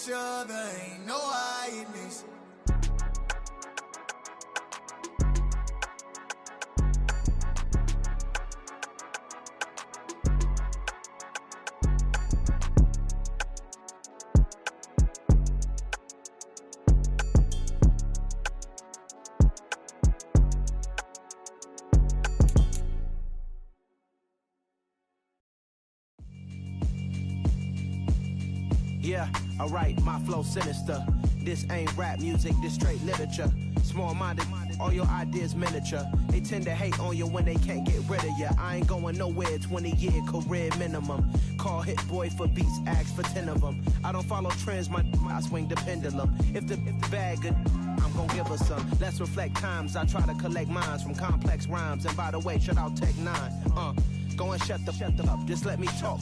each other, ain't no hiding this. Yeah, alright, my flow sinister. This ain't rap music, this straight literature. Small-minded, all your ideas miniature. They tend to hate on you when they can't get rid of you. I ain't going nowhere, 20-year career minimum. Call hit boy for beats, ask for 10 of them. I don't follow trends, I swing the pendulum. If the bag good, I'm gon' give her some. Let's reflect times, I try to collect minds from complex rhymes. And by the way, shout out Tech 9. Go and shut the up, just let me talk.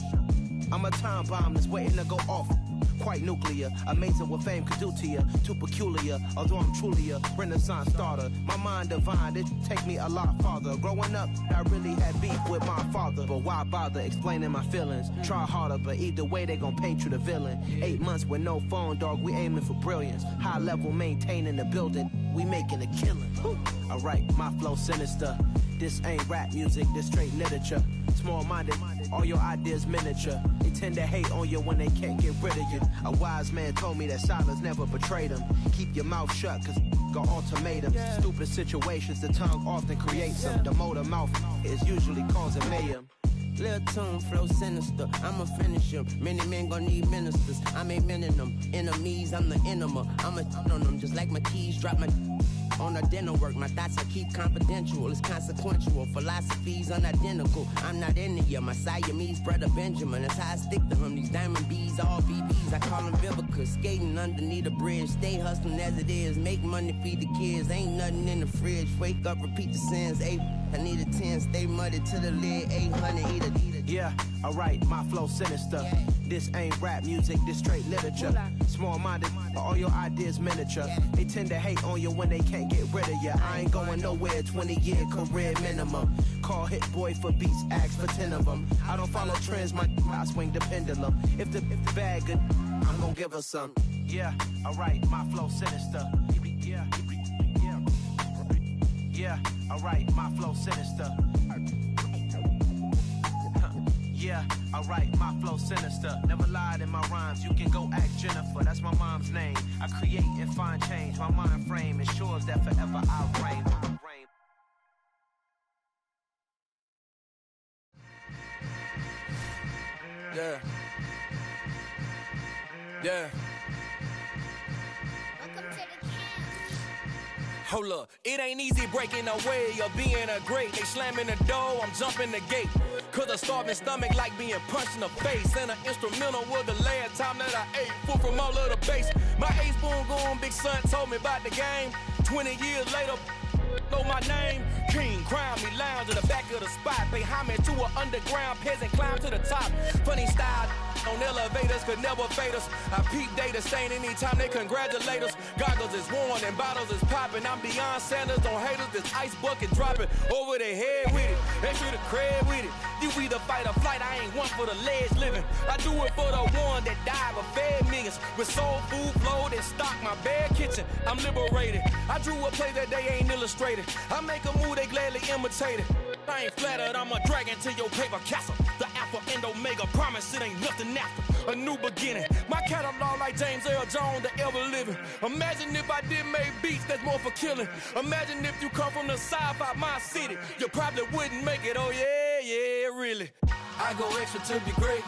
I'm a time bomb that's waiting to go off. Quite nuclear, amazing what fame could do to you. Too peculiar, although I'm truly a renaissance starter. My mind divine, it take me a lot farther. Growing up, I really had beef with my father. But why bother explaining my feelings? Try harder, but either way they gon' paint you the villain. 8 months with no phone, dog, we aiming for brilliance. High level maintaining the building, we making a killing. Alright, my flow sinister. This ain't rap music, this straight literature. Small-minded, all your ideas miniature. They tend to hate on you when they can't get rid of you. A wise man told me that silence never betrayed him. Keep your mouth shut, cause got ultimatums. Stupid situations, the tongue often creates them. The motor mouth is usually causing mayhem. Lil' tune, flow sinister, I'ma finish him. Many men gon' need ministers, I'm ain't mending them. Enemies, I'm the enema, I'ma on them. Just like my keys, drop my on the dinner work. My thoughts I keep confidential, it's consequential. Philosophies unidentical, I'm not into you. My Siamese brother Benjamin, that's how I stick to him. These diamond bees, all BBs, I call them Vivica. Skating underneath a bridge, stay hustling as it is. Make money, feed the kids, ain't nothing in the fridge. Wake up, repeat the sins, I need a 10, stay muddy to the lid, 800, eat a. Yeah, alright, my flow sinister. This ain't rap music, this straight literature. Small-minded, all your ideas miniature. They tend to hate on you when they can't get rid of you. I ain't going nowhere, 20-year career minimum. Call hit boy for beats, ask for 10 of them. I don't follow trends, I swing the pendulum. If the bag good, I'm gon' give her some. Yeah, alright, my flow sinister. Yeah, alright, my flow sinister. Yeah, alright, my flow sinister. Never lied in my rhymes, you can go ask Jennifer. That's my mom's name. I create and find change. My mind frame ensures that forever I'll reign. Yeah. Yeah. Hold up, it ain't easy breaking away or being a great. They slamming the door, I'm jumping the gate. Cause a starving stomach like being punched in the face. And an instrumental was the last time that I ate. Full from all of the bass. My ace spoon going, big son told me about the game. 20 years later, know my name. King, crown me, lounge in the back of the spot. Pay homage to an underground peasant, climb to the top. Funny style on elevators could never fade us. I peep data stain anytime they congratulate us. Goggles is worn and bottles is popping. I'm Deion Sanders on haters, this ice bucket dropping over their head with it. Extra the cred with it. You either fight or flight, I ain't one for the ledge living. I do it for the one that died but fed millions. With soul food flowed and stocked my bad kitchen. I'm liberated. I drew a play that they ain't illustrated. I make a move, they gladly imitate it. I ain't flattered, I'm a dragon to your paper castle. The Alpha and Omega, promise it ain't nothing after. A new beginning. My catalog like James Earl Jones, the ever living. Imagine if I did make beats that's more for killing. Imagine if you come from the sci-fi my city. You probably wouldn't make it, oh yeah, really. I go extra to be great.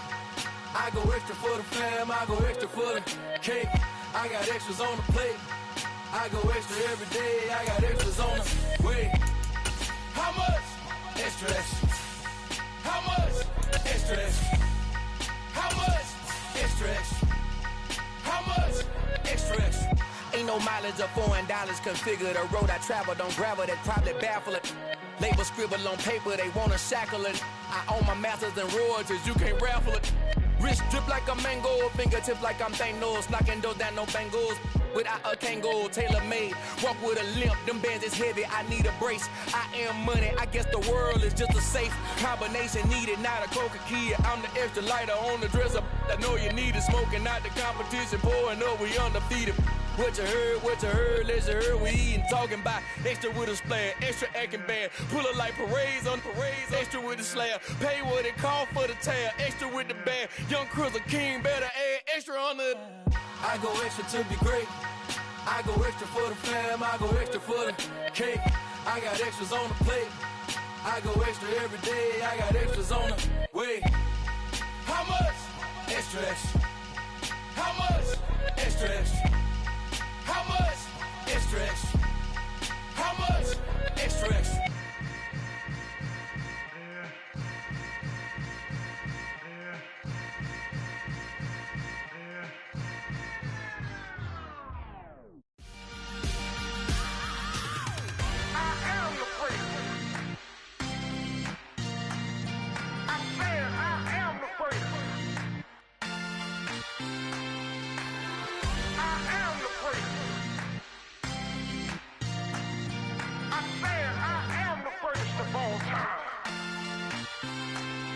I go extra for the fam, I go extra for the cake. I got extras on the plate. I go extra every day, I got extras on the way. How much? Extra, extra. How much? Extra, extra. How much? Extra, extra. How much? Extra, extra. Ain't no mileage of $4 configure the road I travel. Don't gravel, that probably baffle it. Label scribble on paper, they wanna shackle it. I own my masters and royalties, you can't raffle it. Wrist drip like a mango, fingertips like I'm Thanos, knocking those down, no bangles. without a Kangol, tailor-made. Walk with a limp, them bands is heavy, I need a brace. I am money, I guess the world is just a safe combination needed, not a coca kid. I'm the extra lighter on the dresser. I know you need it, smoking out the competition, pouring up, we undefeated. What you heard, let's hear we eatin', talking about extra with a splash, extra acting bad, pull it like parades on parades, extra with the slab, pay what it cost for the tab, extra with the bag, young Chris a king, better add extra on the. I go extra to be great, I go extra for the fam, I go extra for the cake, I got extras on the plate, I go extra every day, I got extras on the way. How much? Extra, extra. How much? Extra, extra. How much? Extra, extra. How much? Extra, extra.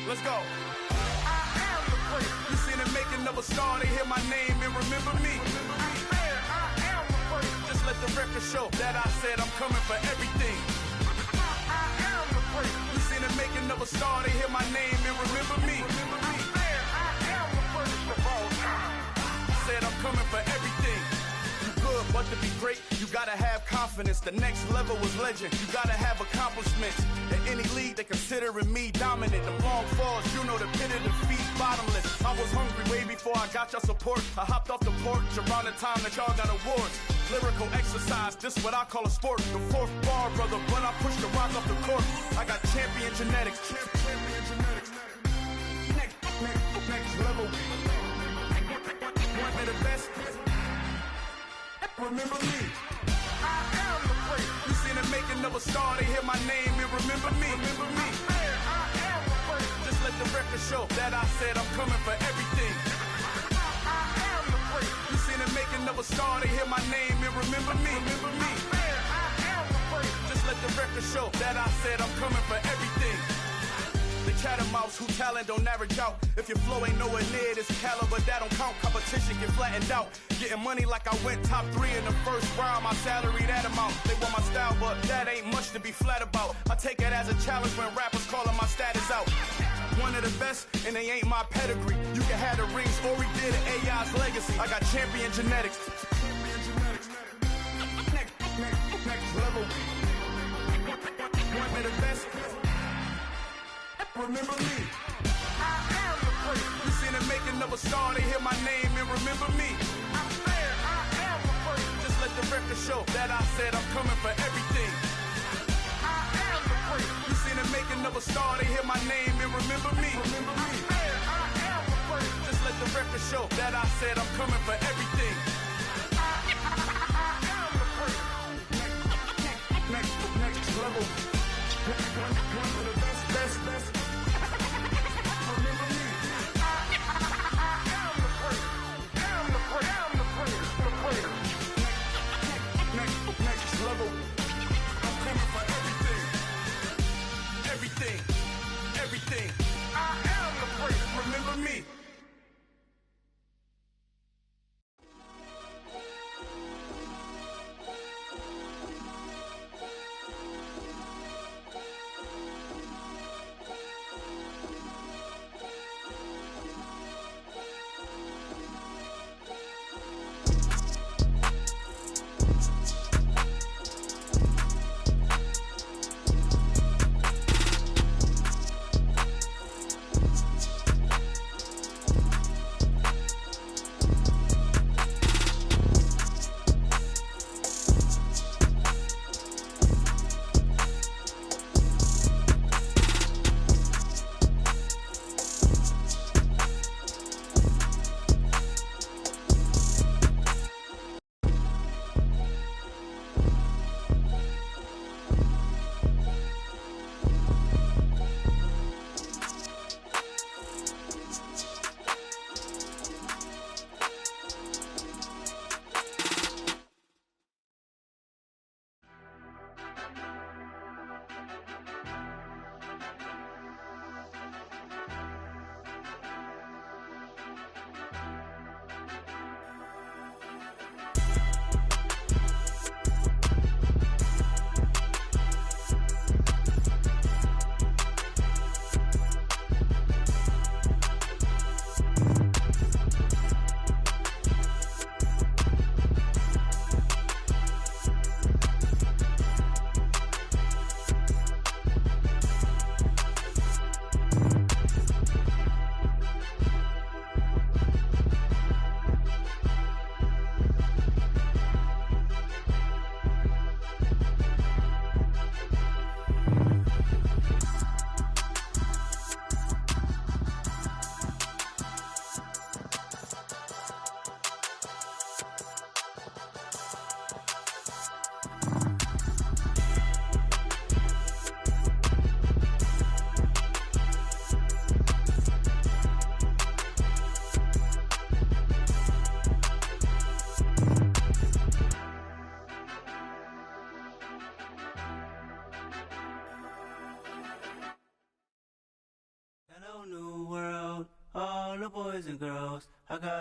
Let's go. You seen the making of a star, they hear my name and remember me. Just let the record show that I said I'm coming for everything. You seen the making of a star, they hear my name and remember me. Said I'm coming for everything. You good, but to be great, you gotta have confidence. The next level was legend. You gotta have accomplishments. In any league, they considering me dominant. The long falls, you know the pit of defeat, bottomless. I was hungry way before I got your support. I hopped off the porch around the time that y'all got awards. Lyrical exercise, this what I call a sport. The fourth bar, brother, when I push the rock off the court. I got champion genetics. Champion genetics. Next level. One of the best. Remember me. I am the great. You seen the making of a star, they hear my name and remember me. Remember me. I am the great. Just let the record show that I said I'm coming for everything. I am the great. You seen the making of a star, they hear my name and remember me. Remember me. I am the great. Just let the record show that I said I'm coming for everything. The chattermouths who talent don't average out. If your flow ain't nowhere near this caliber, that don't count. Competition get flattened out. Getting money like I went top 3 in the first round. My salary that amount. They want my style, but that ain't much to be flat about. I take it as a challenge when rappers calling my status out. One of the best, and they ain't my pedigree. You can have the rings, or we did an AI's legacy. I got champion genetics. Next level. One of the best. Remember me. I am the great. You seen the making of a star, they hear my name and remember me. I am the great. Just let the record show that I said I'm coming for everything. I am the great. You seen the making of a star, they hear my name and remember me. Remember me. I am the great. Just let the record show that I said I'm coming for everything. I am the great. Next level. One of the best. Next level. I'm coming for everything. Everything. I am the great. Remember me.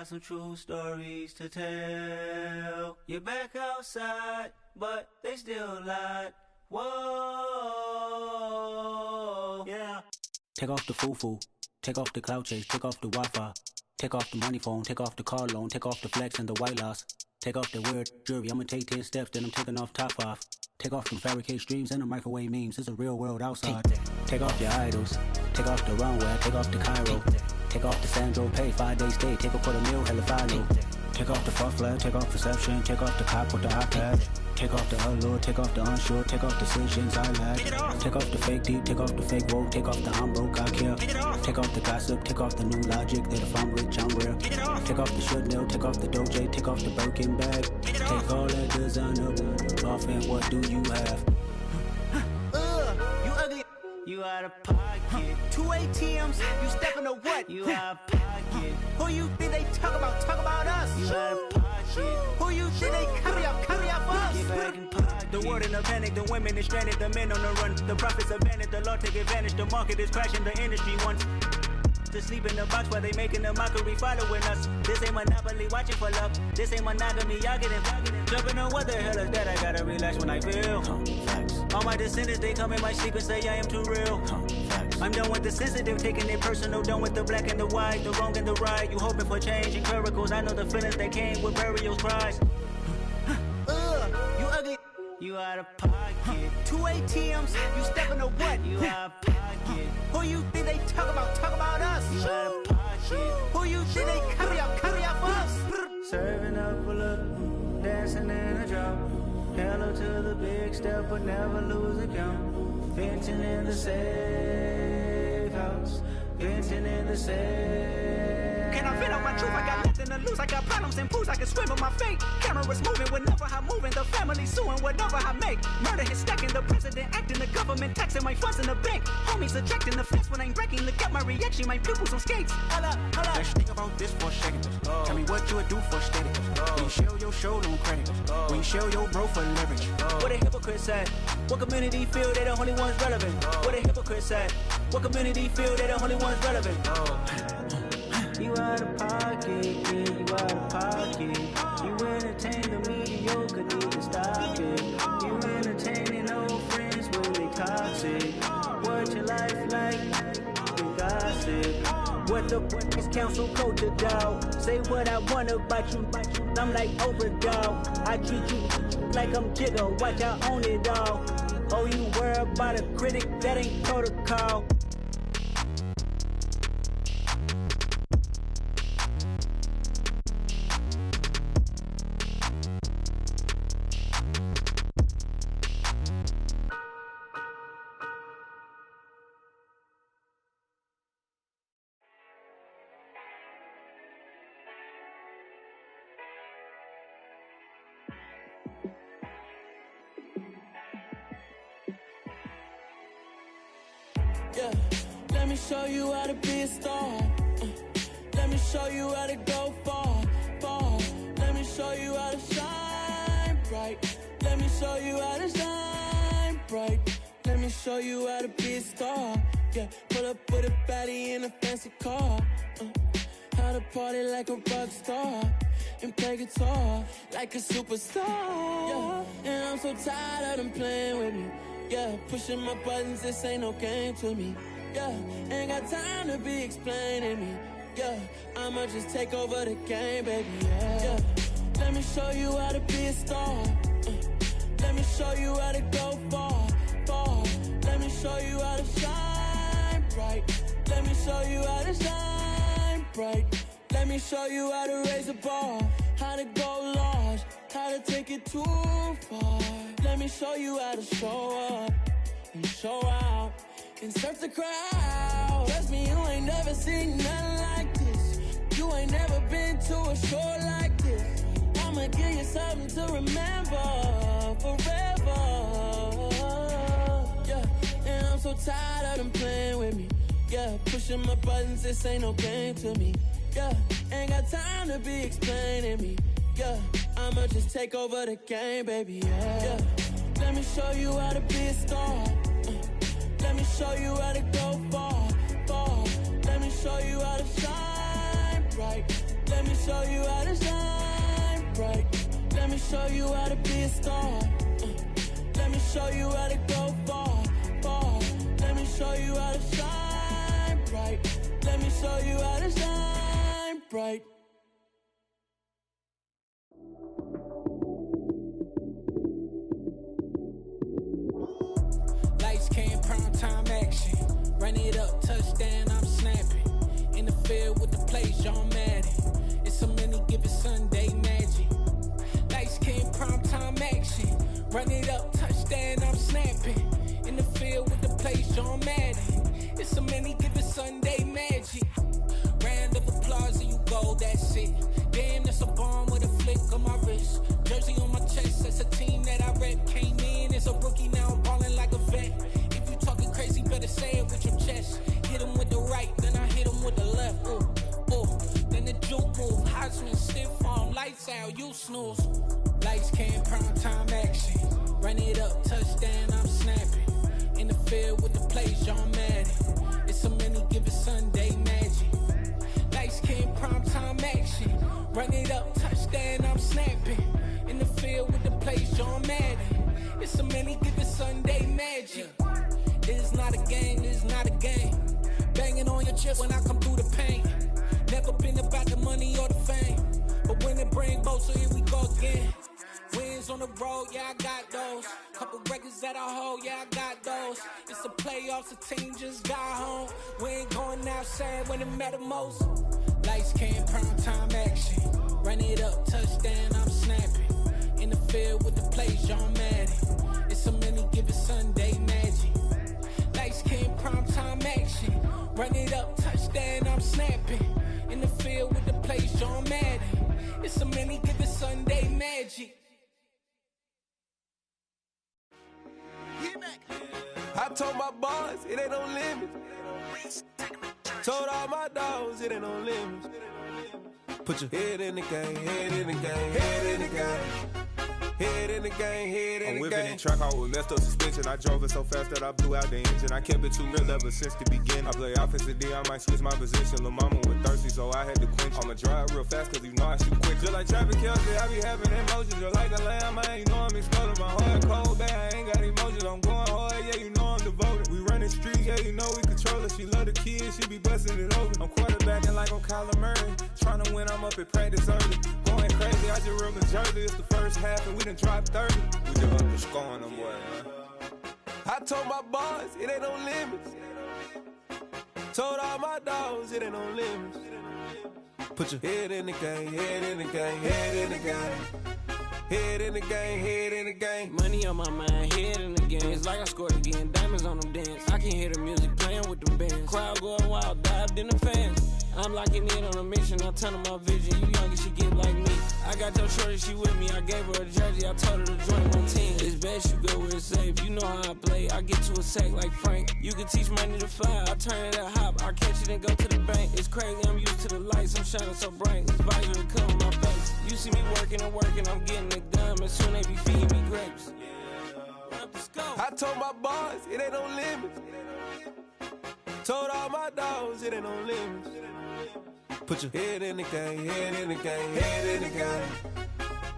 some true stories to tell. You're back outside, but they still lied. Whoa, yeah. Take off the foo-foo, take off the cloud chase, take off the Wi-Fi, take off the money phone, take off the car loan, take off the flex and the white loss, take off the weird jewelry. I'ma take 10 steps, then I'm taking off top 5. Take off them fabricated streams and the microwave memes. It's a real world outside. Take off your idols, take off the runway, take off the Cairo, take off the Sandro Pay, 5-day stay, take a $250,000, hella follow. Take off the false flag, take off perception, take off the cop with the iPad. Take off the allure, take off the unsure, take off decisions I lack. Take off the fake deep, take off the fake woke, take off the I'm broke, I care. Take off the gossip, take off the new logic that if I'm rich, I'm rare. Take off the Chanel, take off the Doja, take off the Birkin bag. Take all that designer off and what do you have? You ugly. You out of pocket. 2 ATMs, you stepping to what? You out of pocket. Who you think they talk about? Talk about us. You out of pocket. Who you think they carry up us? Get back in pocket. The world in a panic, the women is stranded, the men on the run. The profits abandoned, the law take advantage. The market is crashing, the industry wants to sleep in the box while they making a mockery following us. This ain't monopoly, watching for love. This ain't monogamy, y'all getting jumping on what the hell is that? I gotta relax when I feel. All my descendants, they come in my sleep and say I am too real. I'm done with the sensitive, taking it personal. Done with the black and the white, the wrong and the right. You hoping for change and miracles. I know the feelings that came with burials, cries. You ugly. You out of pocket. 2 ATMs, you stepping to what? You out of pocket. Who you think they talk about? Talk about us. You out of pocket. Who you think they carry up us? Serving up a look, dancing in a drop. Hello to the big step, but never lose a count. Venting in the safe house. Venting in the safe. Can I vent on my truth? I got nothing to lose. I got problems and booze. I can swim with my fate. Cameras moving whenever I'm moving. The family suing whatever I make. Murder is stacking. The president acting. The government taxing my funds in the bank. Homies ejecting the fence when I'm breaking. Look at my reaction. My pupils on skates. Hold up. Let's think about this for a second. Tell me what you would do for steady. When you show your show no credit. When you show your bro for leverage. What a hypocrite said. What community feel they the only ones relevant? What a hypocrite said. What community feel they the only ones relevant? You out of pocket, yeah, you out of pocket. You entertain the mediocre, need to stop it. You entertaining old friends when they toxic. What your life like? You gossip. What the is council culture, dog? Say what I want about you. I'm like overdog. I treat you like I'm Jigga. Watch I own it all. Oh, you worry about a critic? That ain't protocol. Yeah, let me show you how to be a star. Let me show you how to go far, far. Let me show you how to shine bright. Let me show you how to shine bright. Let me show you how to be a star. Yeah, pull up with a baddie in a fancy car. How to party like a rock star and play guitar like a superstar. Yeah, and I'm so tired of them playing with me. Yeah, pushing my buttons, this ain't no game to me. Yeah, ain't got time to be explaining me. Yeah, I'ma just take over the game, baby. Yeah, let me show you how to be a star. Let me show you how to go far, far. Let me show you how to shine bright. Let me show you how to shine bright. Let me show you how to raise a bar, how to go large, how to take it too far. Let me show you how to show up and show out and surf the crowd. Trust me, you ain't never seen nothing like this. You ain't never been to a show like this. I'ma give you something to remember forever. Yeah, and I'm so tired of them playing with me. Yeah, pushing my buttons, this ain't no game to me. Yeah, ain't got time to be explaining me. Yeah, I'ma just take over the game, baby. Yeah, let me show you how to be a star. Let me show you how to go far, far. Let me show you how to shine bright. Let me show you how to shine bright. Let me show you how to be a star. Let me show you how to go far, far. Let me show you how to shine bright. Let me show you how to shine bright. Lights came, prime time action. Run it up, touchdown, I'm snapping. In the field with the plays, John Madden. It's a many given Sunday magic. Lights came, prime time action. Run it up, touchdown, I'm snapping. In the field with the plays, John Madden. It's a many given Sunday magic. Round of applause and you go, that's it. Damn, that's a bomb with a flick on my wrist. Jersey on my chest, that's a team that I rep. Came in as a rookie, now I'm ballin' like a vet. If you talking crazy, better say it with your chest. Hit him with the right, then I hit him with the left. Ooh, ooh. Then the juke move, Heisman stiff arm, lights out, you snooze. Lights came, prime time action. Run it up, touchdown, I'm snapping. In the field with the plays, John Madden. It's a many given Sunday magic. Lights came, prime time action. Run it up, touchdown, I'm snapping. In the field with the plays, John Madden. It's a many given Sunday magic. This is not a game, this is not a game. Banging on your chest when I come through the pain. Never been about the money or the fame. But when it bring both, so here we go again. Wins on the road, yeah, I got those. Couple records that I hold, yeah, I got those. It's the playoffs, the team just got home. We ain't going outside when it matter most. Lights came, prime time action. Run it up, touchdown, I'm snapping. In the field with the plays, John Madden. It's a many given Sunday magic. Lights came, prime time action. Run it up, touchdown, I'm snapping. In the field with the plays, John Madden. It's a many given Sunday magic. I told my boys it ain't no limit. Told all my dogs it ain't no limit. Put your head in the game, head in the game, head in the game. Head in the game, head in the game. I'm whipping the track out with messed up suspension. I drove it so fast that I blew out the engine. I kept it too real ever since the beginning. I play offensive D, I might switch my position. Lil' mama was thirsty, so I had to quench. I'ma drive real fast, cause you know I shoot quick. Just like traffic Kelsey, I be having emotions. Just like a lamb, man, you know I'm exploding. My heart cold, bad, I ain't got emotions. I'm going hard, yeah, you know I'm devoted. We running streets, yeah, you know we control it. She love the kids, she be busting it over. I'm quarterbacking like I'm Kyler Murray. Trying to win, I'm up at practice early. Going crazy, I just real the jersey. It's the first half, and we done dropped 30. We just up to scoring them, boy, man. I told my boys it ain't no limits. Told all my dogs it ain't no limits. Put your head in the game, head in the game, head in the game. Head in the game, head in the game. Money on my mind, head in the game. It's like I scored again, diamonds on them dance. I can hear the music playing with them bands. Crowd going wild, dived in the fans. I'm locking in on a mission, I'm turning my vision. You young and she get like me. I got your shorty, she with me. I gave her a jersey, I told her to join my team. It's best you go where it's safe. You know how I play. I get to a sack like Frank. You can teach money to fly. I turn it at hop. I catch it and go to the bank. It's crazy, I'm used to the lights. I'm shining so bright. This visor will cover my face. You see me working and working, I'm getting it done. And soon they be feeding me grapes. I told my boys it ain't no limits. Told all my dogs it ain't no limits. Put your head in the game, head in the game, head in the game.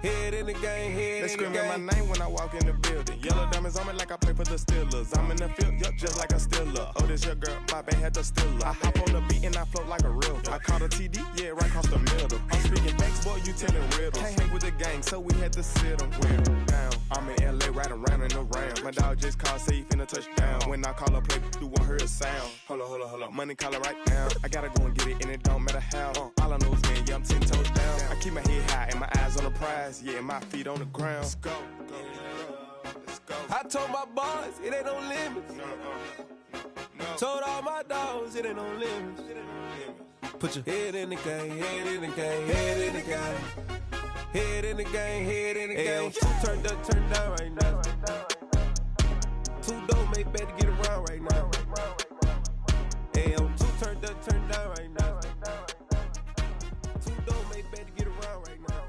Head in the game, head in the game. They screaming my name when I walk in the building. Yellow diamonds on me like I play for the Steelers. I'm in the field, yup, just like a Steeler. Oh, this your girl, my band had the Steeler. I hop on the beat and I float like a river. I caught a TD, yeah, right across the middle. I'm speaking thanks, boy, you telling riddles. Can't hang with the gang, so we had to sit them down. I'm in LA, riding around in the round. My dog just called, say he finna touchdown. When I call a play, you won't hear a sound. Hold up, money call it right now. I gotta go and get it, and it don't matter how. All I know is man, yeah, I'm 10 toes down. I keep my head high and my eyes on the prize. Yeah, my feet on the ground. Let's go. Let's go. I told my boys it ain't no limits. No. Told all my dogs it ain't no limits. Put your head in the game, head in the game, head in the game. Head in the game, head in the game. Two turned up, turned down right now. Two dope make better get around right now. Hey, two turned up, turned down right now. Two dope make better get around right now.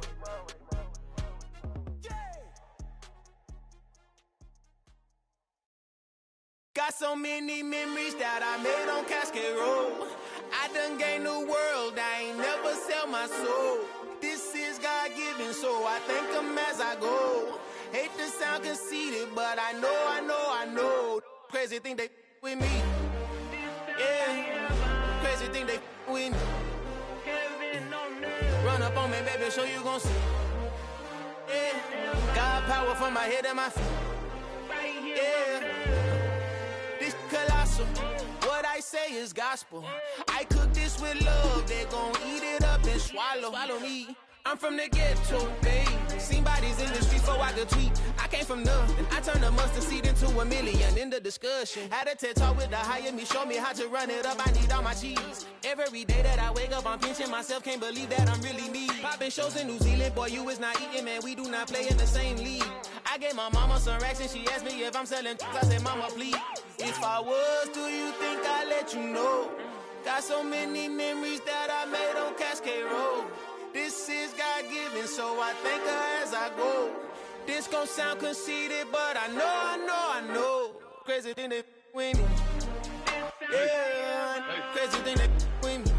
Got so many memories that I made on Cascade Road. I done gained the world, I ain't never sell my soul. This is God-given, so I thank him as I go. Hate to sound conceited, but I know. Crazy thing they with me. Yeah, crazy thing they with me. Run up on me, baby, so you gon' see. Yeah, God power from my head and my feet. Yeah, this colossal. What I say is gospel. I cook this with love. They gon' eat it up and swallow me. I'm from the ghetto, babe. Seen bodies in the streets before I could tweet. I came from nothing. I turned a mustard seed into $1 million in the discussion. Had a TED talk with the higher me, show me how to run it up. I need all my cheese. Every day that I wake up, I'm pinching myself. Can't believe that I'm really me. Popping shows in New Zealand, boy, you is not eating, man. We do not play in the same league. I gave my mama some racks and she asked me if I'm selling. I said, mama, please. If I was, do you think I'd let you know? Got so many memories that I made on Cascade Road. This is God-given, so I thank her as I go. This gon' sound conceited, but I know. Crazy thing they with me. Yeah, crazy thing they with me.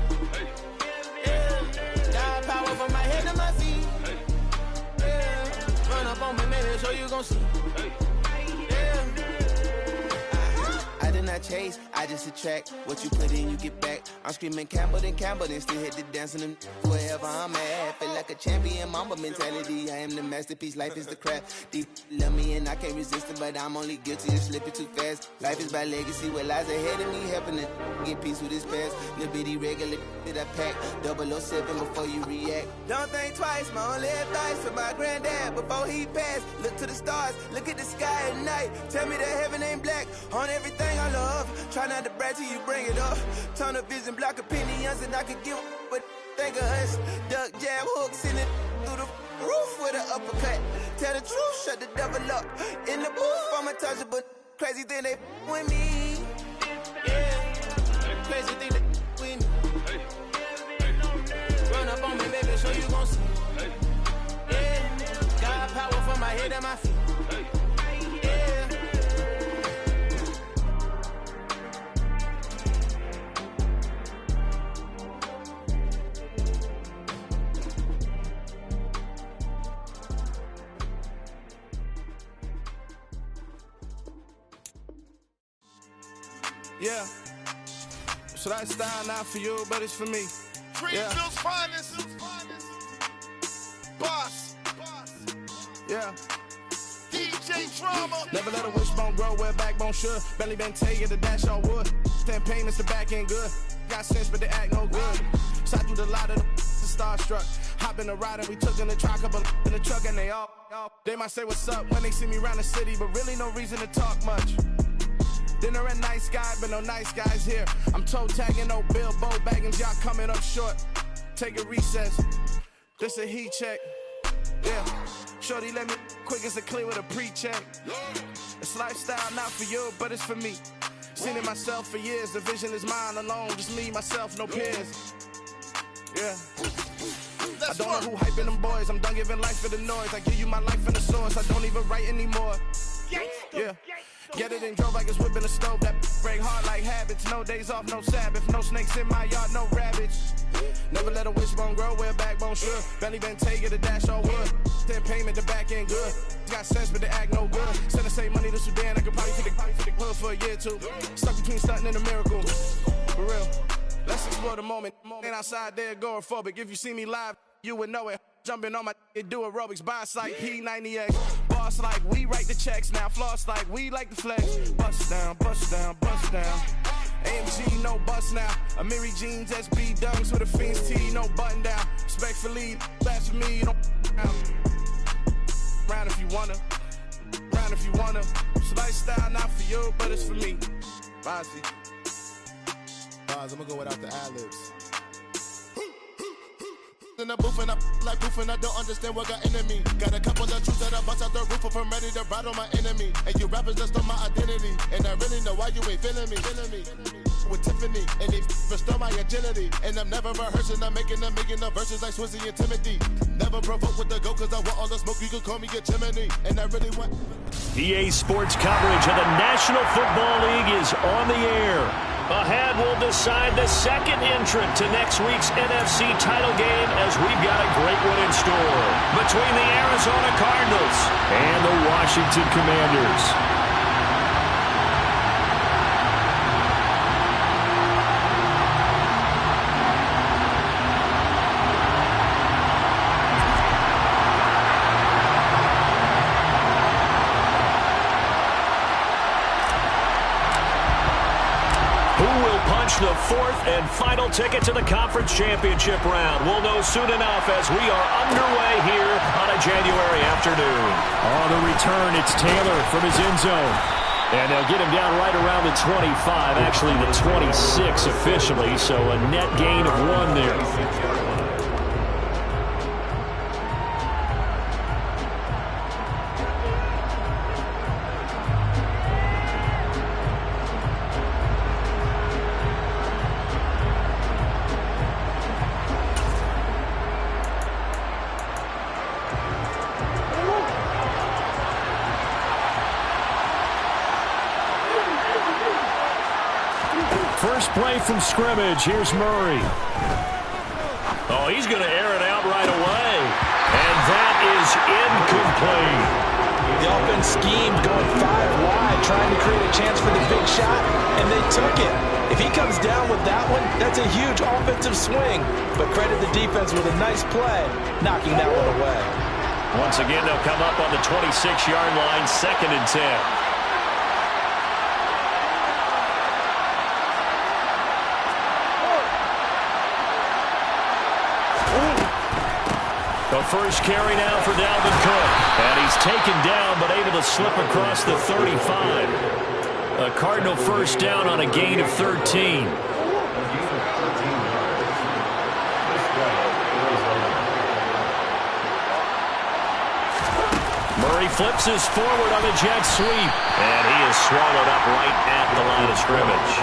Yeah, got power from my head to my feet. Yeah, run up on me, maybe, so you gon' see. Yeah. I did not chase, I just attract. What you put in, you get back. I'm screaming Campbell, then still hit the dancing and wherever I'm at. Feel like a champion, mamba mentality. I am the masterpiece, life is the craft. Deep love me and I can't resist it, but I'm only guilty of slipping too fast. Life is by legacy, what lies ahead of me, helping to get peace with this past. Little bitty regular that I pack, 007 before you react. Don't think twice, my only advice for my granddad before he passed. Look to the stars, look at the sky at night. Tell me that heaven ain't black on everything I love. Try not to brag till you bring it up. Turn the vision, block opinions, and I could give but think of us. Duck, jab, hooks in it through the roof with an uppercut. Tell the truth, shut the devil up. In the booth, I'm untouchable. Crazy thing they with me. Yeah, crazy thing they with me. Run up on me, baby, so you gon' see. Yeah, got power from my head and my feet. Yeah. Yeah, so that style not for you, but it's for me. Greenville's finest. Boss. Yeah. DJ Drama. Never let a wishbone grow where a backbone should. Belly been taking the dash on wood. 10 payments, the back end good. Got sense, but they act no good. Shot through the lot of the starstruck. Hop in the ride and we took in the truck, couple in the truck, and they all. They might say what's up when they see me around the city, but really no reason to talk much. Dinner at nice guy, but no nice guys here. I'm toe tagging, no Bilbo bagging, y'all coming up short. Take a recess. This a heat check. Yeah. Shorty let me quick as a clear with a pre-check. It's lifestyle not for you, but it's for me. Seen it myself for years. The vision is mine alone. Just me, myself, no peers. Yeah. I don't know who hyping them boys. I'm done giving life for the noise. I give you my life in the source. I don't even write anymore. Yeah. Get it and drove like it's whipping a stove. That break hard like habits. No days off, no Sabbath. No snakes in my yard, no rabbits. Never let a wishbone grow where a backbone should. Belly been taking the dash on wood. 10 payment, the back end good. Got sense, but they act no good. Send the same money to Sudan. I could probably take the hood for a year or two. Stuck between stunting and a miracle. For real. Let's explore the moment. Ain't outside there agoraphobic. If you see me live, you would know it. Jumping on my do aerobics, bias like P90X. Boss like we write the checks now. Floss like we like the flex. Bust down, bust down, bust down. AMG, no bust now. Amiri jeans, SB dunks with a Fiends T, no button down. Respectfully, that's for me, you don't round if you wanna. Round if you wanna. It's lifestyle not for you, but it's for me. Bossy. I'm gonna go without the ad-libs. In the booth and I like proof and I don't understand what got into me. Got a couple of truths that I bust out the roof of, I'm ready to ride on my enemy. And you rappers just on my identity, and I really know why you ain't feeling me. With Tiffany, and they restore my agility. And I'm never rehearsing, I'm making the verses like Swizzy and Timothy. Never provoke with the go, cause I want all the smoke, you can call me a chimney. And I really want EA Sports coverage of the National Football League is on the air. Ahead, we'll decide the second entrant to next week's NFC title game as we've got a great one in store between the Arizona Cardinals and the Washington Commanders. The fourth and final ticket to the conference championship round. We'll know soon enough as we are underway here on a January afternoon. On the return, it's Taylor from his end zone. And they'll get him down right around the 25, actually the 26 officially, so a net gain of 1 there. First play from scrimmage. Here's Murray. Oh, he's going to air it out right away. And that is incomplete. The offense schemed going 5 wide, trying to create a chance for the big shot, and they took it. If he comes down with that one, that's a huge offensive swing. But credit the defense with a nice play, knocking that one away. Once again, they'll come up on the 26-yard line, 2nd and 10. The first carry now for Dalvin Cook. And he's taken down but able to slip across the 35. A Cardinal first down on a gain of 13. Murray flips his forward on the jet sweep. And he is swallowed up right at the line of scrimmage.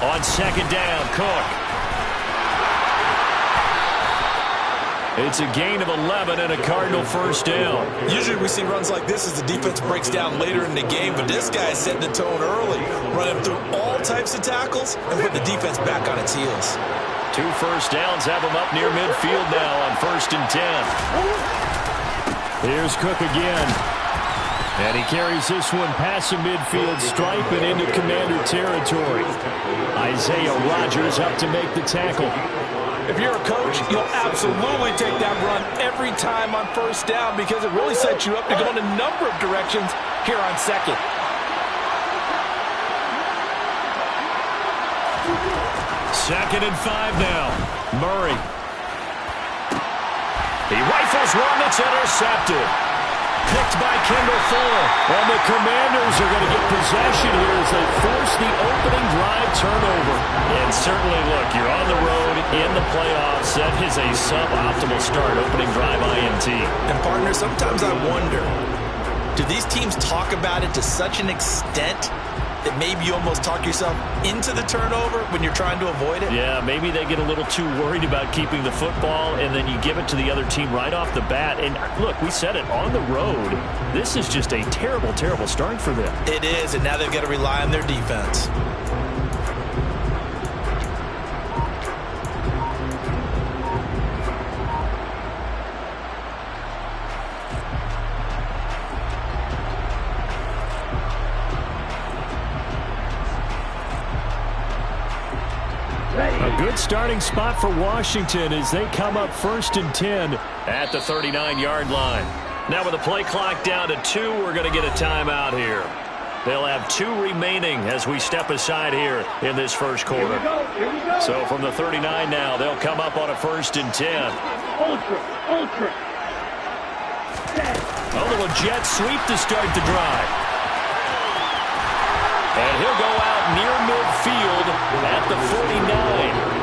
On 2nd down, Cook. It's a gain of 11 and a Cardinal first down. Usually we see runs like this as the defense breaks down later in the game, but this guy is setting the tone early, running through all types of tackles and put the defense back on its heels. 2 first downs have him up near midfield now on 1st and 10. Here's Cook again. And he carries this one past the midfield stripe and into Commander territory. Isaiah Rodgers up to make the tackle. If you're a coach, you'll absolutely take that run every time on 1st down because it really sets you up to go in a number of directions here on 2nd. Second and 5 now. Murray. He rifles one that's intercepted. Picked by Kendall Fuller. And the Commanders are going to get possession here as they force the opening drive turnover. And certainly, look, you're on the road in the playoffs. That is a suboptimal start, opening drive INT. And, partner, sometimes I wonder, do these teams talk about it to such an extent that maybe you almost talk yourself into the turnover when you're trying to avoid it? Yeah, maybe they get a little too worried about keeping the football, and then you give it to the other team right off the bat. And look, we said it, on the road, this is just a terrible, terrible start for them. It is, and now they've got to rely on their defense. A good starting spot for Washington as they come up 1st and 10 at the 39-yard line. Now with the play clock down to 2, we're going to get a timeout here. They'll have 2 remaining as we step aside here in this first quarter. So from the 39 now, they'll come up on a 1st and 10. A little jet sweep to start the drive. And he'll go out near midfield at the 49.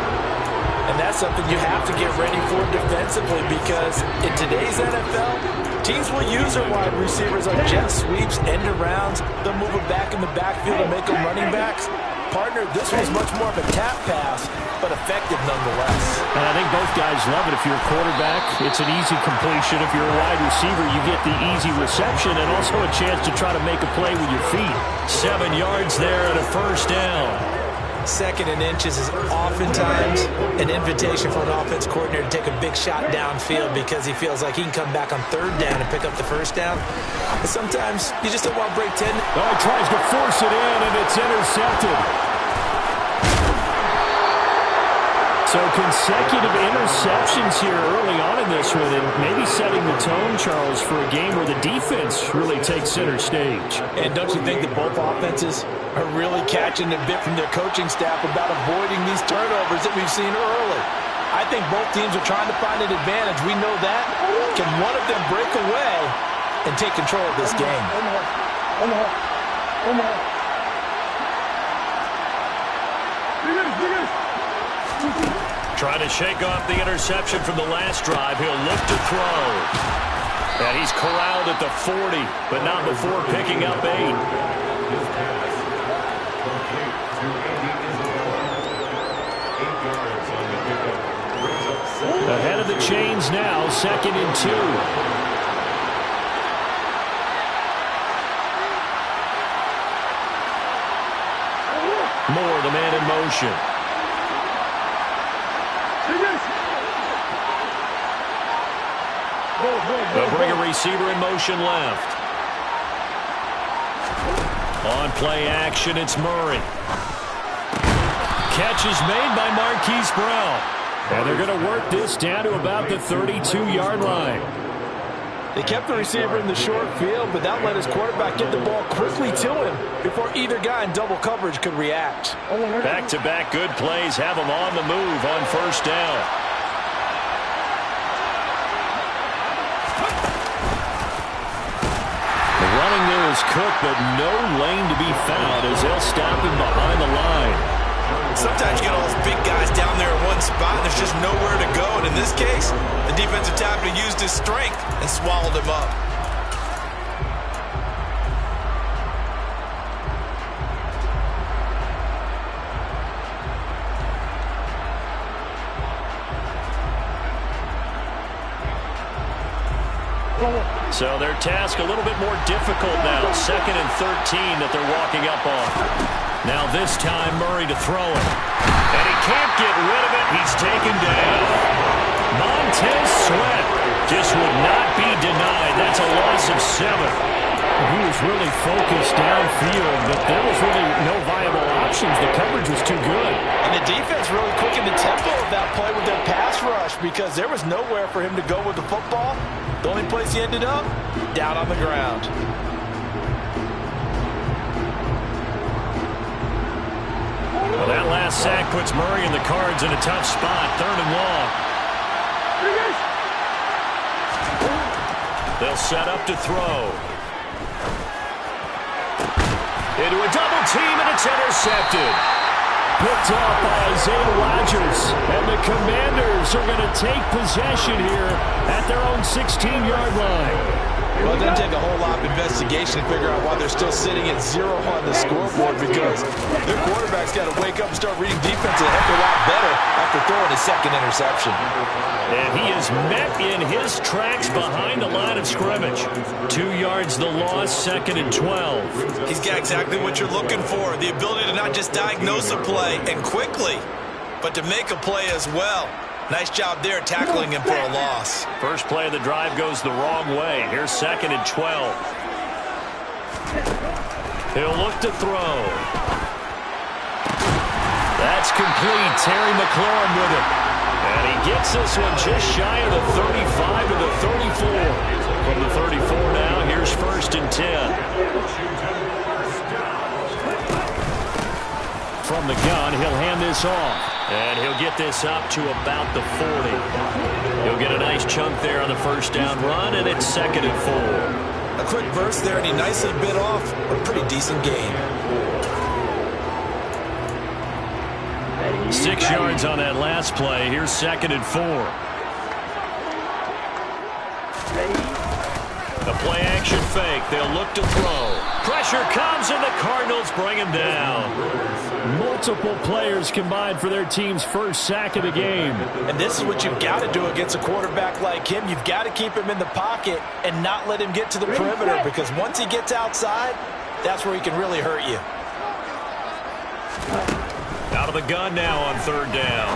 And that's something you have to get ready for defensively, because in today's NFL, teams will use their wide receivers on jet sweeps, end arounds. They'll move them back in the backfield and make them running backs. Partner, this was much more of a tap pass, but effective nonetheless. And I think both guys love it. If you're a quarterback, it's an easy completion. If you're a wide receiver, you get the easy reception and also a chance to try to make a play with your feet. 7 yards there and a first down. 2nd and inches is oftentimes an invitation for an offense coordinator to take a big shot downfield because he feels like he can come back on 3rd down and pick up the first down. But sometimes you just don't want to break 10. Oh, he tries to force it in, and it's intercepted. So consecutive interceptions here early on in this one, and maybe setting the tone, Charles, for a game where the defense really takes center stage. And don't you think that both offenses are really catching a bit from their coaching staff about avoiding these turnovers that we've seen early? I think both teams are trying to find an advantage. We know that. Can one of them break away and take control of this game? Trying to shake off the interception from the last drive. He'll look to throw. And he's corralled at the 40, but not before picking up 8. Ahead of the chains now, 2nd and 2. Moore, the man in motion. They'll bring a receiver in motion left. On play action, it's Murray. Catch is made by Marquise Brown. And they're going to work this down to about the 32-yard line. They kept the receiver in the short field, but that let his quarterback get the ball quickly to him before either guy in double coverage could react. Back-to-back good plays have him on the move on first down. The running there is Cook, but no lane to be found as they'll stop him behind the line. Sometimes you get all those big guys down there in one spot, and there's just nowhere to go. And in this case, the defensive tackle used his strength and swallowed him up. So their task a little bit more difficult now. 2nd and 13 that they're walking up on. Now this time Murray to throw it. And he can't get rid of it. He's taken down. Montez Sweat just would not be denied. That's a loss of 7. He was really focused downfield, but there was really no viable options. The coverage was too good. And the defense really quickened the tempo of that play with their pass rush because there was nowhere for him to go with the football. The only place he ended up, down on the ground. Well, that last sack puts Murray and the Cards in a tough spot. 3rd and long. They'll set up to throw. Into a double team, and it's intercepted. Picked off by Isaiah Rodgers. And the Commanders are going to take possession here at their own 16-yard line. Well, it doesn't take a whole lot of investigation to figure out why they're still sitting at 0 on the scoreboard, because their quarterback's got to wake up and start reading defense a heck of a lot better after throwing his 2nd interception. And he is met in his tracks behind the line of scrimmage. 2 yards the loss, 2nd and 12. He's got exactly what you're looking for, the ability to not just diagnose a play and quickly, but to make a play as well. Nice job there tackling him for a loss. First play of the drive goes the wrong way. Here's 2nd and 12. He'll look to throw. That's complete. Terry McLaurin with it. And he gets this one just shy of the 35 to the 34. From the 34 now, here's 1st and 10. From the gun, he'll hand this off. And he'll get this up to about the 40. He'll get a nice chunk there on the first down run, and it's 2nd and 4. A quick burst there, and he nicely bit off a pretty decent gain. 6 yards on that last play. Here's 2nd and 4. The play action fake. They'll look to throw. Pressure comes, and the Cardinals bring him down. Multiple players combined for their team's first sack of the game. And this is what you've got to do against a quarterback like him. You've got to keep him in the pocket and not let him get to the perimeter, because once he gets outside, that's where he can really hurt you. Out of the gun now on 3rd down.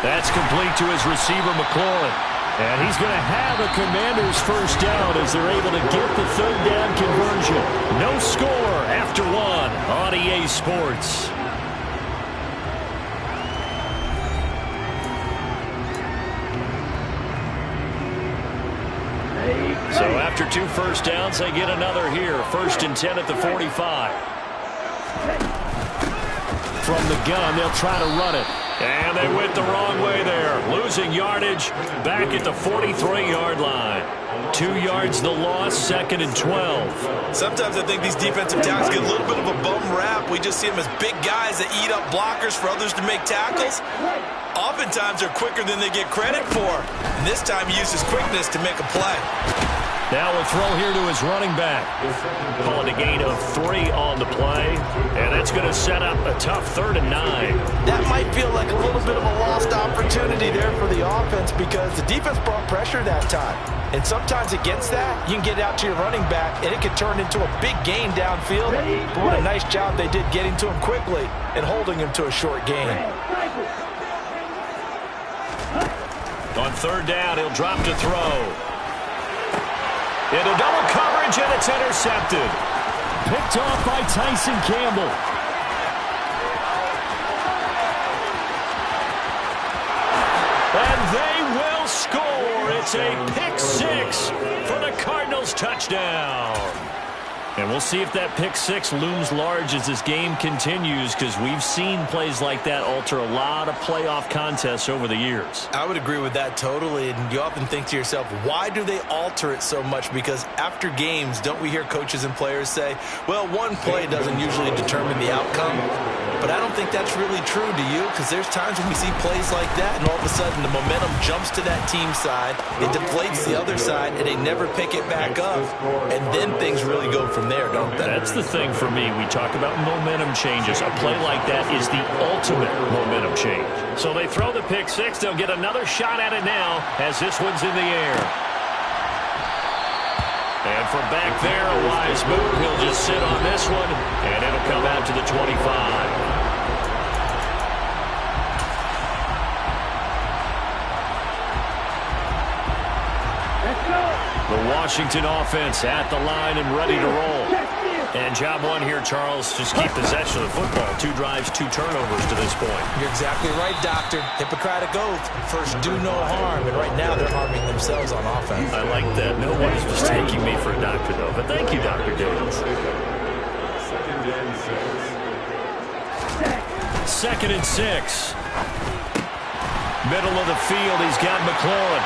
That's complete to his receiver, McLaurin. And he's going to have a Commanders first down as they're able to get the 3rd down conversion. No score after 1 on EA Sports. So after 2 first downs, they get another here. 1st and 10 at the 45. From the gun, they'll try to run it. And they went the wrong way there. Losing yardage back at the 43-yard line. 2 yards the loss, 2nd and 12. Sometimes I think these defensive tackles get a little bit of a bum rap. We just see them as big guys that eat up blockers for others to make tackles. Oftentimes they're quicker than they get credit for. And this time he used his quickness to make a play. Now we'll throw here to his running back. Calling a gain of 3 on the play. And that's going to set up a tough 3rd and 9. That might feel like a little bit of a lost opportunity there for the offense, because the defense brought pressure that time. And sometimes against that, you can get out to your running back, and it can turn into a big gain downfield. But what a nice job they did getting to him quickly and holding him to a short gain. On 3rd down, he'll drop to throw. Into double coverage, and it's intercepted. Picked off by Tyson Campbell. And they will score. It's a pick 6 for the Cardinals touchdown. And we'll see if that pick 6 looms large as this game continues, because we've seen plays like that alter a lot of playoff contests over the years. I would agree with that totally, and you often think to yourself, why do they alter it so much? Because after games, don't we hear coaches and players say, well, one play doesn't usually determine the outcome? But I don't think that's really true, do you? Because there's times when we see plays like that, and all of a sudden the momentum jumps to that team side, it deflates the other side, and they never pick it back up, and then things really go from there, don't they? That's the thing for me. We talk about momentum changes. A play like that is the ultimate momentum change. So they throw the pick 6. They'll get another shot at it now as this one's in the air. And from back there, a wise move. He'll just sit on this one, and it'll come out to the 25. The Washington offense at the line and ready to roll. And job 1 here, Charles, just keep possession of the football. 2 drives, 2 turnovers to this point. You're exactly right, Doctor. Hippocratic oath. First, do no harm. And right now, they're harming themselves on offense. I like that. No one is mistaking me for a doctor, though. But thank you, Dr. Davis. 2nd and 6. Middle of the field, he's got McLaurin.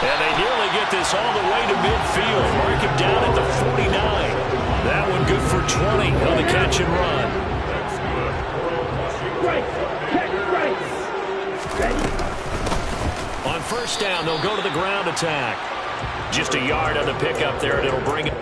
And they nearly get this all the way to midfield. Mark him down at the 49. That one good for 20 on the catch and run. On 1st down, they'll go to the ground attack. Just a yard on the pickup there, and it'll bring it.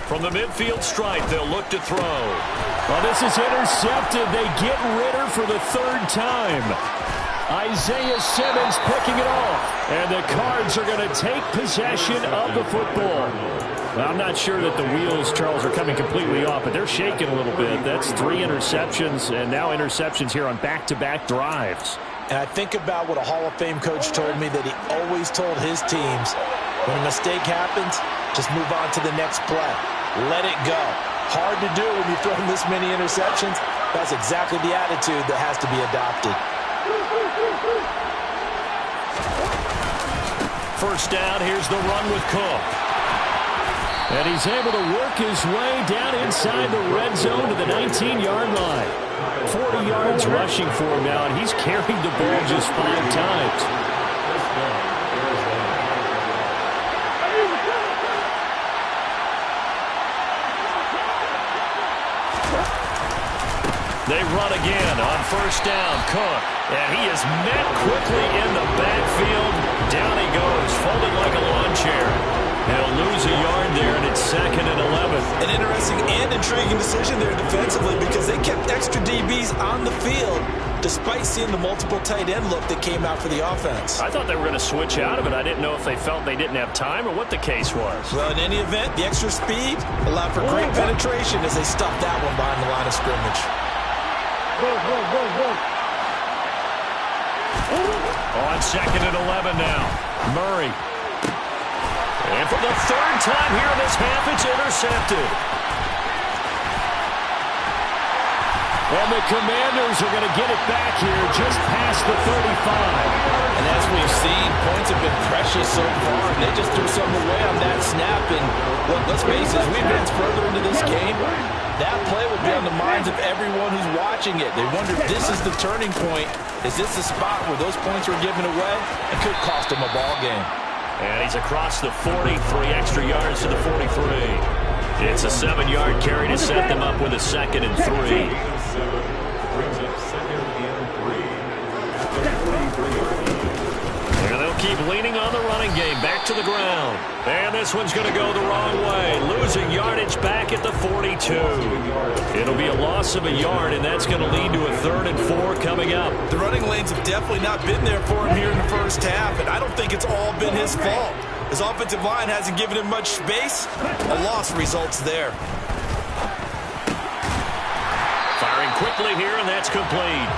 From the midfield stripe, they'll look to throw. Well, this is intercepted. They get Ritter for the third time. Isaiah Simmons picking it off. And the Cards are going to take possession of the football. Well, I'm not sure that the wheels, Charles, are coming completely off, but they're shaking a little bit. That's 3 interceptions, and now interceptions here on back-to-back drives. And I think about what a Hall of Fame coach told me that he always told his teams, when a mistake happens, just move on to the next play. Let it go. Hard to do when you're throwing this many interceptions. That's exactly the attitude that has to be adopted. First down, here's the run with Cook. And he's able to work his way down inside the red zone to the 19-yard line. 40 yards rushing for him now, and he's carried the ball just 5 times. They run again on first down. Cook, and he is met quickly in the backfield. Down he goes, folded like a lawn chair. He'll lose a yard there, and it's 2nd and 11. An interesting and intriguing decision there defensively because they kept extra DBs on the field despite seeing the multiple tight end look that came out for the offense. I thought they were going to switch out of it. I didn't know if they felt they didn't have time or what the case was. Well, in any event, the extra speed allowed for great penetration as they stuffed that one behind the line of scrimmage. On 2nd and 11 now. Murray. And for the 3rd time here in this half, it's intercepted. And the Commanders are going to get it back here just past the 35. And as we've seen, points have been precious so far. They just threw something away on that snap. And look, let's face it, as we advance further into this game, that play will be on the minds of everyone who's watching it. They wonder if this is the turning point. Is this the spot where those points were given away? It could cost them a ball game. And he's across the 40, 3 extra yards to the 43. It's a 7-yard carry to set them up with a 2nd and 3. And they'll keep leaning on the running game. Back to the ground. And this one's going to go the wrong way. Losing yardage back at the 42. It'll be a loss of a yard, and that's going to lead to a 3rd and 4 coming up. The running lanes have definitely not been there for him here in the first half, and I don't think it's all been his fault. His offensive line hasn't given him much space. A loss results there. Firing quickly here, and that's complete.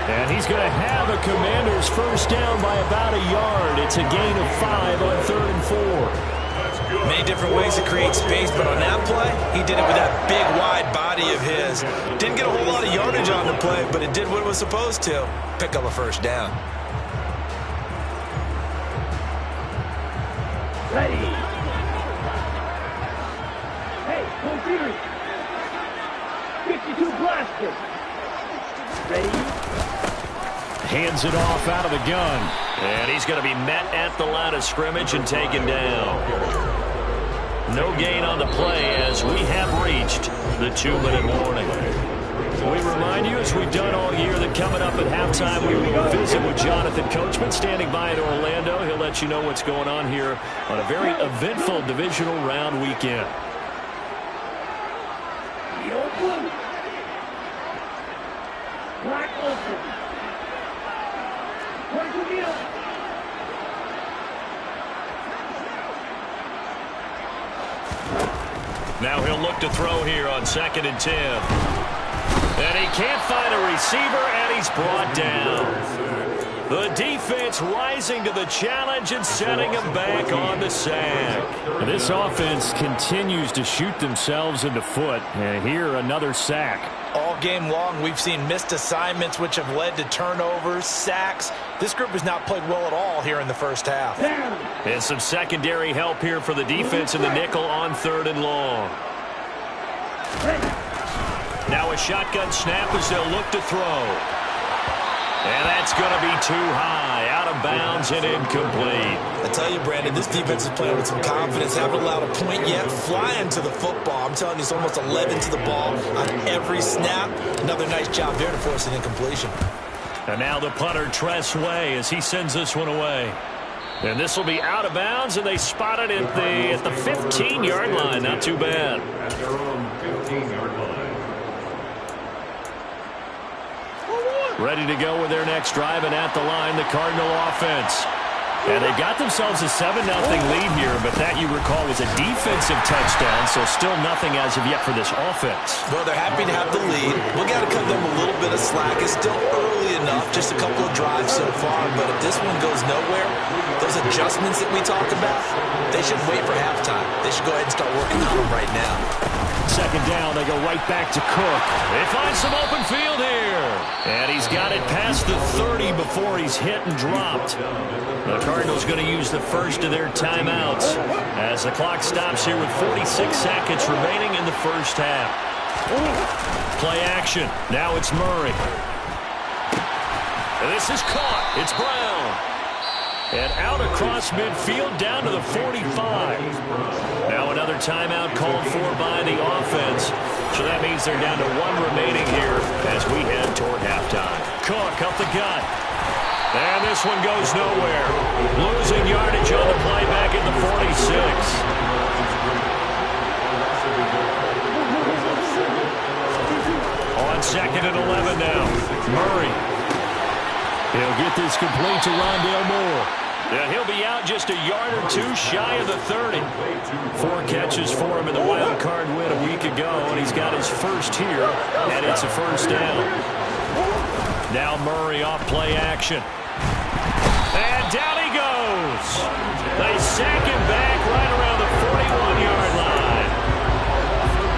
And he's going to have a Commanders first down by about a yard. It's a gain of 5 on 3rd and 4. Many different ways to create space, but on that play, he did it with that big, wide body of his. Didn't get a whole lot of yardage on the play, but it did what it was supposed to. Pick up a first down. Ready. Hey, go serious. 52 blaster. Ready. Hands it off out of the gun. And he's going to be met at the line of scrimmage and taken down. No gain on the play as we have reached the 2-minute warning. We remind you, as we've done all year, that coming up at halftime, we will visit with Jonathan Coachman standing by in Orlando. He'll let you know what's going on here on a very eventful divisional round weekend. Black open. Now he'll look to throw here on 2nd and 10. And he can't find a receiver, and he's brought down. The defense rising to the challenge and setting him back on the sack. This offense continues to shoot themselves in the foot. And here, another sack. All game long, we've seen missed assignments, which have led to turnovers, sacks. This group has not played well at all here in the first half. And some secondary help here for the defense in the nickel on 3rd and long. Now a shotgun snap as they'll look to throw. And that's going to be too high, out of bounds and incomplete. I tell you, Brandon, this defense is playing with some confidence. Haven't allowed a point yet. Flying to the football. I'm telling you, it's almost 11 to the ball on every snap. Another nice job there to force an incompletion. And now the punter, Tress Way, as he sends this one away. And this will be out of bounds, and they spot it at the 15-yard line. Not too bad. At their own 15-yard line. Ready to go with their next drive, and at the line, the Cardinal offense. And they got themselves a 7-0 lead here, but that, you recall, was a defensive touchdown, so still nothing as of yet for this offense. Well, they're happy to have the lead. We've got to cut them a little bit of slack. It's still early enough, just a couple of drives so far, but if this one goes nowhere, those adjustments that we talk about, they should wait for halftime. They should go ahead and start working on them right now. Second down, they go right back to Cook. They find some open field here. And he's got it past the 30 before he's hit and dropped. The Cardinals going to use the first of their timeouts as the clock stops here with 46 seconds remaining in the first half. Play action. Now it's Murray. And this is caught. It's Brown. And out across midfield down to the 45. Now another timeout called for by the offense. So that means they're down to 1 remaining here as we head toward halftime. Cook up the gut. And this one goes nowhere. Losing yardage on the play back at the 46. On 2nd and 11 now. Murray. He'll get this complete to Rondale Moore. And he'll be out just a yard or 2 shy of the 30. 4 catches for him in the wild card win a week ago, and he's got his first here, and it's a first down. Now Murray off play action. And down he goes. They sack him back right around the 41-yard line.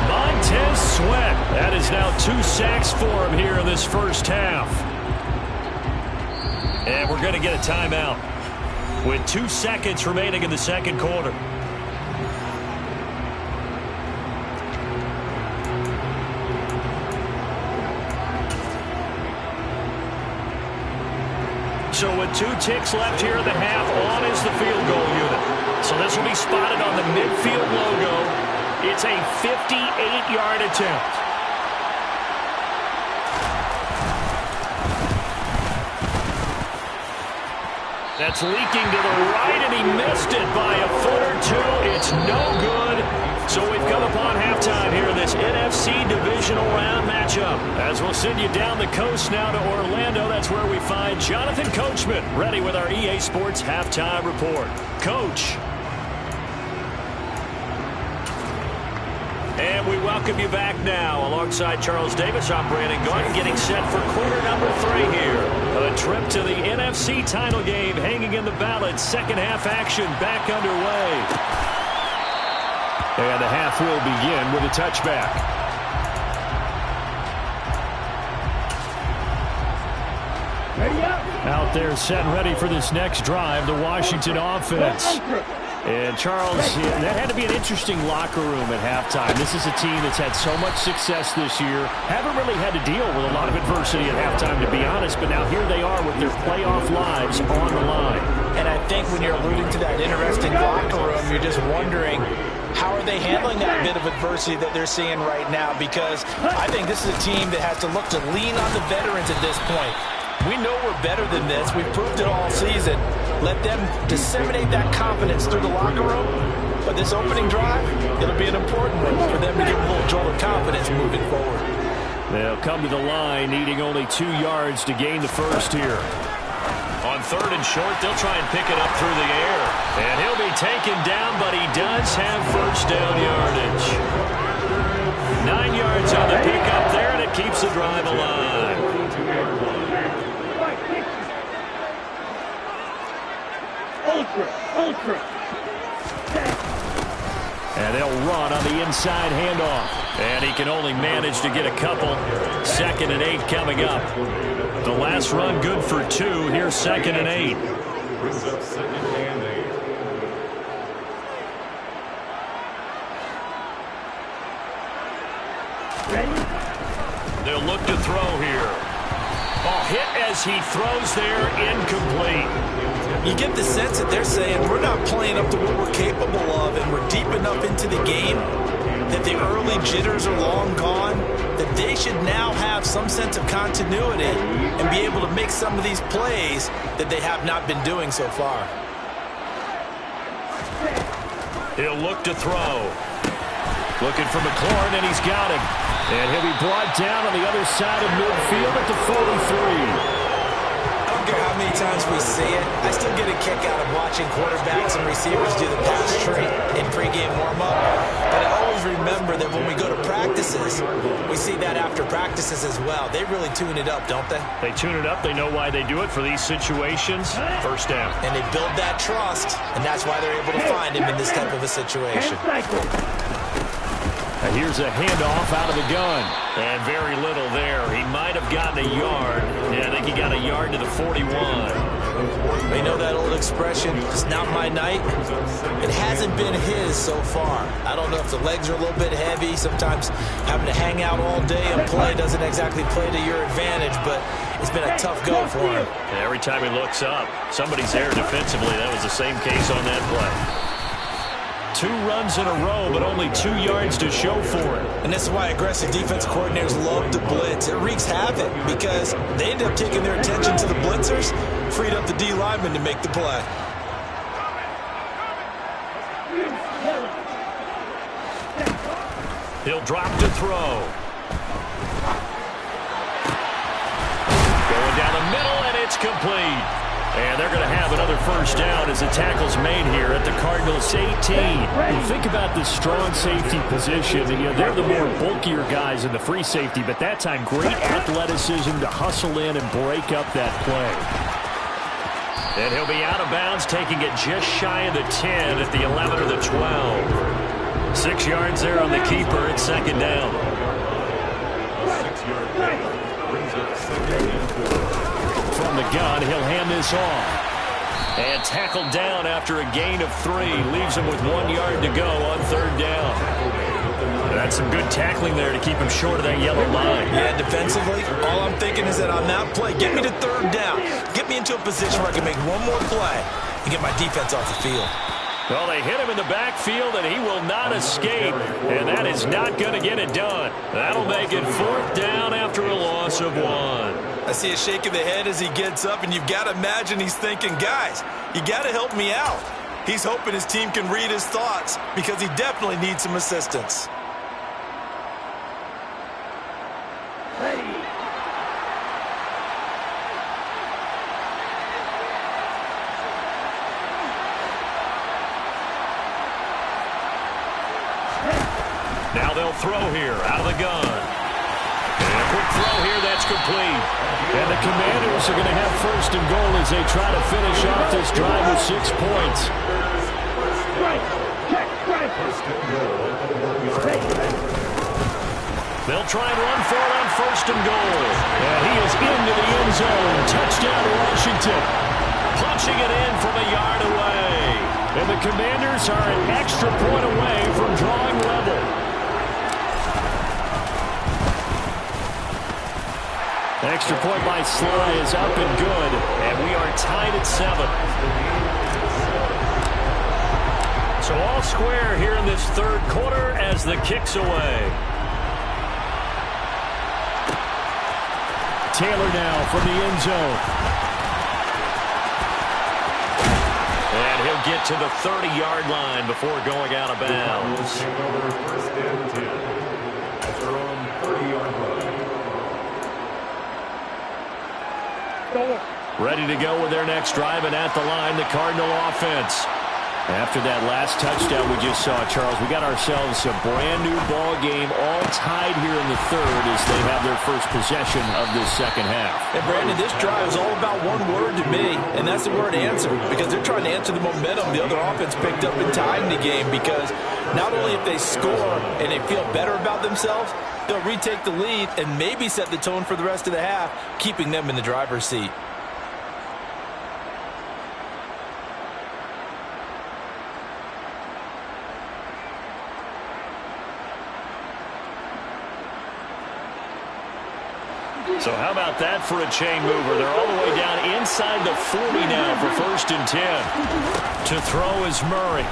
Montez Sweat. That is now 2 sacks for him here in this first half. And we're going to get a timeout with 2 seconds remaining in the second quarter. So with 2 ticks left here in the half, on is the field goal unit. So this will be spotted on the midfield logo. It's a 58-yard attempt. That's leaking to the right, and he missed it by a foot or 2. It's no good. So we've come upon halftime here in this NFC Divisional round matchup. As we'll send you down the coast now to Orlando, that's where we find Jonathan Coachman ready with our EA Sports halftime report. Coach. And we welcome you back now. Alongside Charles Davis, I'm Brandon Gordon, getting set for quarter number 3 here. A trip to the NFC title game hanging in the balance. Second half action back underway. And the half will begin with a touchback. Out there set ready for this next drive, the Washington offense. And Charles, that had to be an interesting locker room at halftime. This is a team that's had so much success this year. Haven't really had to deal with a lot of adversity at halftime, to be honest, but now here they are with their playoff lives on the line. And I think when you're alluding to that interesting locker room, you're just wondering, how are they handling that bit of adversity that they're seeing right now? Because I think this is a team that has to look to lean on the veterans at this point. We know we're better than this. We've proved it all season. Let them disseminate that confidence through the locker room. But this opening drive, it'll be an important one for them to give a little jolt of confidence moving forward. They'll come to the line needing only 2 yards to gain the first here. On 3rd and short, they'll try and pick it up through the air. And he'll be taken down, but he does have first down yardage. 9 yards on the pickup there, and it keeps the drive alive. Ultra. And they'll run on the inside handoff. And he can only manage to get a couple. 2nd and 8 coming up. The last run good for 2. Here's 2nd and 8. They'll look to throw here. Ball hit as he throws there, incomplete. You get the sense that they're saying we're not playing up to what we're capable of, and we're deep enough into the game that the early jitters are long gone, that they should now have some sense of continuity and be able to make some of these plays that they have not been doing so far. He'll look to throw. Looking for McLaurin, and he's got him. And he'll be brought down on the other side of midfield at the 43. I don't care how many times we see it. I still get a kick out of watching quarterbacks and receivers do the pass tree in pregame warm-up. But I always remember that when we go to practices, we see that after practices as well. They really tune it up, don't they? They tune it up. They know why they do it for these situations. First down. And they build that trust, and that's why they're able to find him in this type of a situation. Here's a handoff out of the gun. And very little there. He might have gotten a yard. Yeah, I think he got a yard to the 41. They know that old expression, it's not my night. It hasn't been his so far. I don't know if the legs are a little bit heavy. Sometimes having to hang out all day and play doesn't exactly play to your advantage, but it's been a tough go for him. And every time he looks up, somebody's there defensively. That was the same case on that play. 2 runs in a row, but only 2 yards to show for it. And this is why aggressive defense coordinators love to blitz. It wreaks havoc because they end up taking their attention to the blitzers, freed up the D lineman to make the play. He'll drop to throw. Going down the middle, and it's complete. And they're going to have another first down as the tackle's made here at the Cardinals 18. You think about this strong safety position, and they're the more bulkier guys in the free safety, but that time great athleticism to hustle in and break up that play. And he'll be out of bounds, taking it just shy of the 10 at the 11 or the 12. 6 yards there on the keeper. It's second down. 6-yard gain brings up second and 4. From the gun, he'll hand this off. And tackled down after a gain of 3. Leaves him with 1 yard to go on third down. That's some good tackling there to keep him short of that yellow line. Yeah, defensively, all I'm thinking is that on that play, get me to third down. Get me into a position where I can make one more play and get my defense off the field. Well, they hit him in the backfield, and he will not escape. And that is not going to get it done. That'll make it fourth down after a loss of 1. I see a shake of the head as he gets up, and you've got to imagine he's thinking, guys, you got to help me out. He's hoping his team can read his thoughts because he definitely needs some assistance. Now they'll throw here out of the gun. And a quick throw here, that's complete. And the Commanders are going to have first and goal as they try to finish off this drive with 6 points. They'll try and run for it on first and goal. And he is into the end zone. Touchdown Washington. Punching it in from a yard away. And the Commanders are an extra point away from drawing level. Extra point by Sly is up and good, and we are tied at 7. So all square here in this third quarter as the kick's away. Taylor now from the end zone. And he'll get to the 30-yard line before going out of bounds. First and 10 at their own 30-yard line. Ready to go with their next drive, and at the line, the Cardinal offense. After that last touchdown we just saw, Charles, we got ourselves a brand-new ball game, all tied here in the third as they have their first possession of this second half. And, Brandon, this drive is all about one word to me, and that's the word answer, because they're trying to answer the momentum the other offense picked up in tying the game, because not only if they score and they feel better about themselves, they'll retake the lead and maybe set the tone for the rest of the half, keeping them in the driver's seat. So how about that for a chain mover? They're all the way down inside the 40 now for first and 10. To throw is Murray.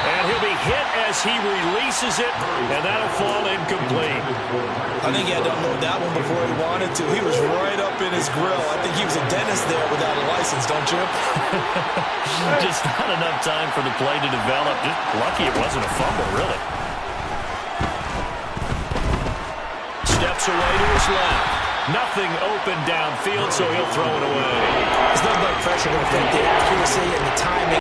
And he'll to be hit as he releases it, and that'll fall incomplete. I think he had to unload that one before he wanted to. He was right up in his grill. I think he was a dentist there without a license, don't you? Just not enough time for the play to develop. Just lucky it wasn't a fumble, really. Steps away to his left. Nothing open downfield, so he'll throw it away. There's nothing like pressure to affect the accuracy and the timing.